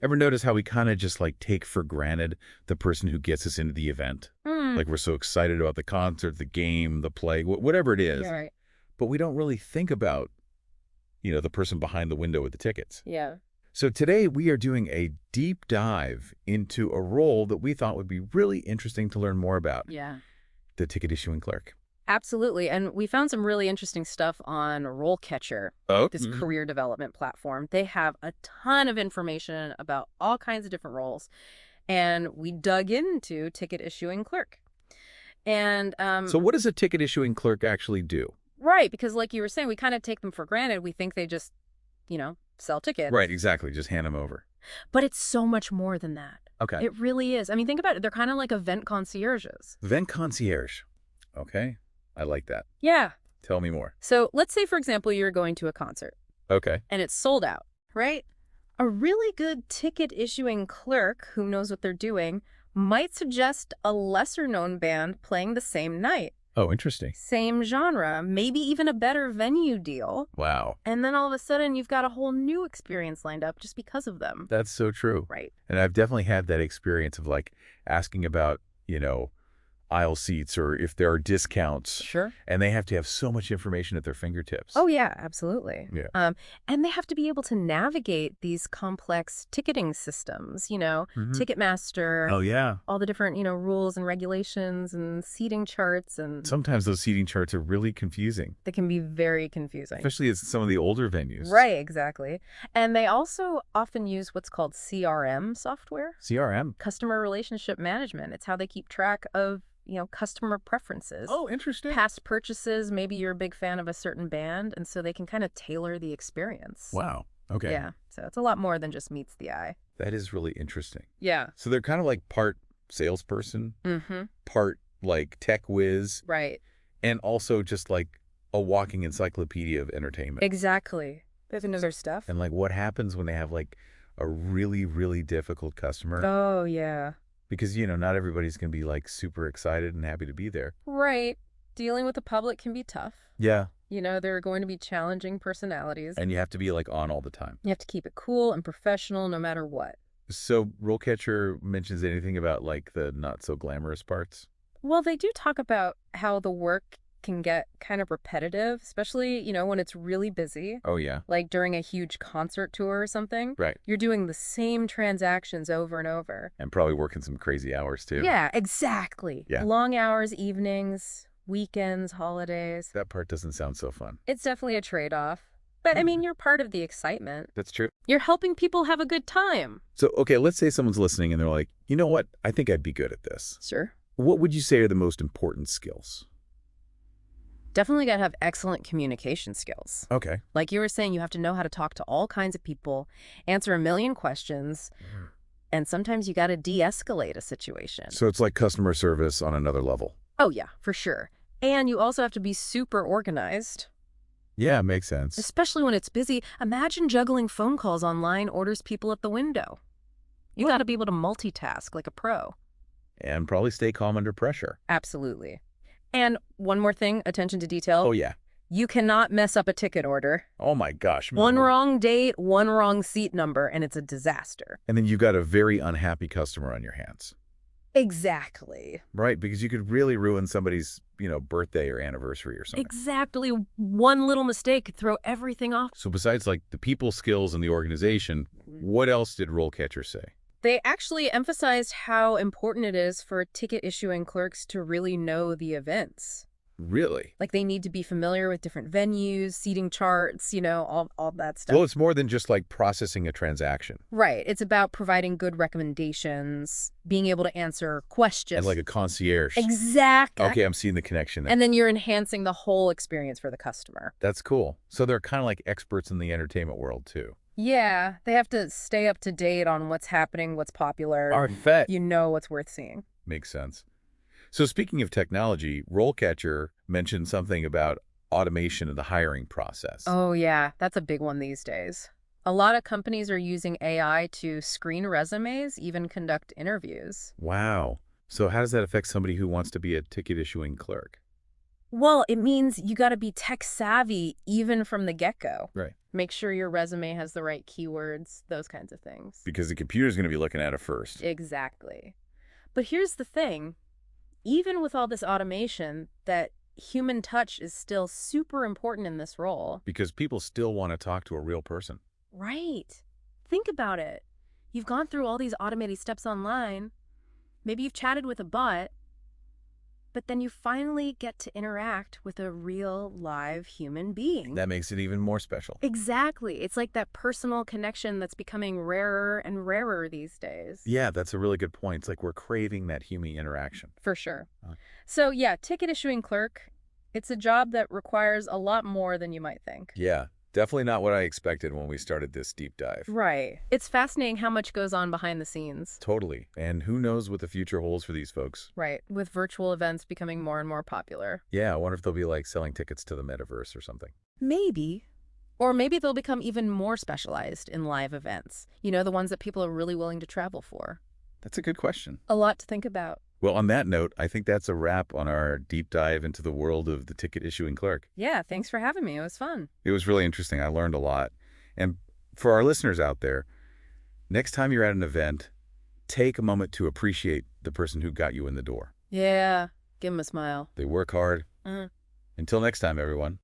Ever notice how we kind of just like take for granted the person who gets us into the event? Hmm. Like we're so excited about the concert, the game, the play, whatever it Yeah, is, right. but we don't really think about, the person behind the window with the tickets. Yeah. So today we are doing a deep dive into a role that we thought would be really interesting to learn more about, Yeah. the ticket issuing clerk. Absolutely. And we found some really interesting stuff on RoleCatcher, Oh, this career development platform. They have a ton of information about all kinds of different roles. And we dug into ticket issuing clerk. And so what does a ticket issuing clerk actually do? right, because like you were saying, we kind of take them for granted. We think they just, sell tickets. Right, exactly. Just hand them over. But it's so much more than that. Okay. It really is. I mean, think about it. They're kind of like event concierges. Event concierge. Okay. I like that. Yeah. Tell me more. So let's say, for example, you're going to a concert Okay. and it's sold out, right? A really good ticket issuing clerk who knows what they're doing might suggest a lesser known band playing the same night, Oh, interesting. same genre, maybe even a better venue deal. Wow. And then all of a sudden you've got a whole new experience lined up just because of them. That's so true. Right. And I've definitely had that experience of like asking about, aisle seats or if there are discounts. Sure. And they have to have so much information at their fingertips. Oh, yeah, absolutely. Yeah. And they have to be able to navigate these complex ticketing systems, Mhm. Ticketmaster, Oh, yeah. all the different, rules and regulations and seating charts, and Sometimes those seating charts are really confusing, they can be very confusing. especially at some of the older venues. Right, exactly. And they also often use what's called CRM software, CRM. customer relationship management. It's how they keep track of, customer preferences. Oh, interesting. Past purchases, maybe you're a big fan of a certain band, and so they can kind of tailor the experience. Wow. Okay. Yeah, so it's a lot more than just meets the eye. That is really interesting. Yeah. So they're kind of like part salesperson, Mm-hmm. part like tech whiz, Right. and also just like a walking encyclopedia of entertainment. Exactly. They have to know their stuff. And like what happens when they have like a really, really difficult customer? Oh, yeah. Because, not everybody's going to be like super excited and happy to be there. Right. Dealing with the public can be tough. Yeah. There are going to be challenging personalities. And you have to be like on all the time. You have to keep it cool and professional no matter what. So RoleCatcher mentions anything about like the not so glamorous parts? Well, they do talk about how the work can get kind of repetitive, especially, when it's really busy, Oh, yeah. like during a huge concert tour or something. Right. You're doing the same transactions over and over. And probably working some crazy hours too. Yeah, exactly. Yeah. Long hours, evenings, weekends, holidays. That part doesn't sound so fun. It's definitely a trade-off. But I mean, you're part of the excitement. That's true. You're helping people have a good time. So, okay, let's say someone's listening and they're like, you know what? I think I'd be good at this. Sure. What would you say are the most important skills? Definitely got to have excellent communication skills. Okay. Like you were saying, you have to know how to talk to all kinds of people, answer a million questions, and sometimes you got to de-escalate a situation. So it's like customer service on another level. Oh, yeah, for sure. And you also have to be super organized, Yeah, makes sense. especially when it's busy. Imagine juggling phone calls, online orders, people at the window. You got to be able to multitask like a pro. And probably stay calm under pressure. Absolutely. And one more thing, attention to detail. Oh, yeah. You cannot mess up a ticket order. Oh, my gosh. One wrong date, one wrong seat number, and it's a disaster. And then you've got a very unhappy customer on your hands. Exactly. Right? Because you could really ruin somebody's, birthday or anniversary or something. Exactly. One little mistake could throw everything off. So besides like the people skills and the organization, what else did RoleCatcher say? They actually emphasized how important it is for ticket issuing clerks to really know the events. Really? Like they need to be familiar with different venues, seating charts, all that stuff. Well, it's more than just like processing a transaction. Right. It's about providing good recommendations, being able to answer questions. And like a concierge. Exactly. Okay, I'm seeing the connection there. And then you're enhancing the whole experience for the customer. That's cool. So they're kind of like experts in the entertainment world too. Yeah, they have to stay up to date on what's happening, what's popular. Arfet. What's worth seeing. Makes sense. So speaking of technology, RoleCatcher mentioned something about automation of the hiring process. Oh, yeah, that's a big one these days. A lot of companies are using AI to screen resumes, even conduct interviews. Wow. So how does that affect somebody who wants to be a ticket issuing clerk? Well, it means you got to be tech savvy even from the get-go. Right. Make sure your resume has the right keywords, those kinds of things. Because the computer's going to be looking at it first. Exactly. But here's the thing. Even with all this automation, that human touch is still super important in this role. Because people still want to talk to a real person. Right. Think about it. You've gone through all these automated steps online. Maybe you've chatted with a bot, but then you finally get to interact with a real, live human being. That makes it even more special. Exactly. It's like that personal connection that's becoming rarer and rarer these days. Yeah, that's a really good point. It's like we're craving that human interaction. For sure. Uh. So yeah, ticket issuing clerk, it's a job that requires a lot more than you might think. Yeah, definitely not what I expected when we started this deep dive. Right. It's fascinating how much goes on behind the scenes. Totally. And who knows what the future holds for these folks. Right. With virtual events becoming more and more popular. Yeah, I wonder if they'll be like selling tickets to the metaverse or something. Maybe. Or maybe they'll become even more specialized in live events. You know, the ones that people are really willing to travel for. That's a good question. A lot to think about. Well, on that note, I think that's a wrap on our deep dive into the world of the ticket issuing clerk. Yeah, thanks for having me. It was fun. It was really interesting. I learned a lot. And for our listeners out there, next time you're at an event, take a moment to appreciate the person who got you in the door. Yeah, give them a smile. They work hard. Until next time, everyone.